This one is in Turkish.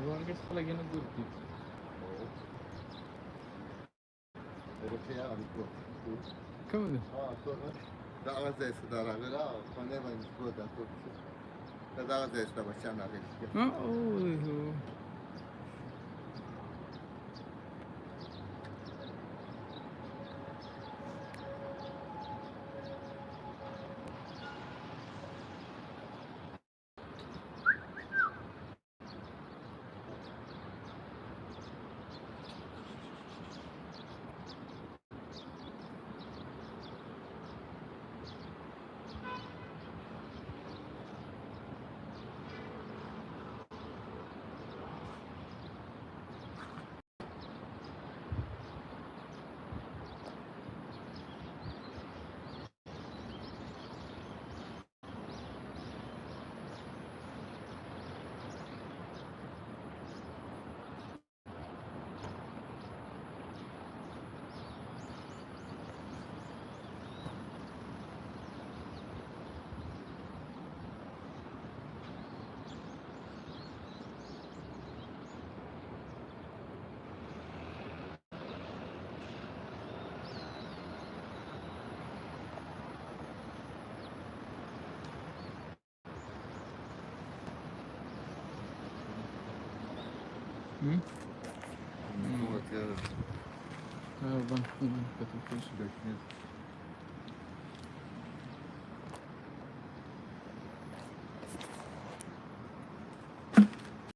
Vargas Palagina Gurti. Europea amico. Come? Daha da eskidara göre kone ben burada tuttu. Daha da eskidara başana geçti. Ah, oh. Вот я Bank.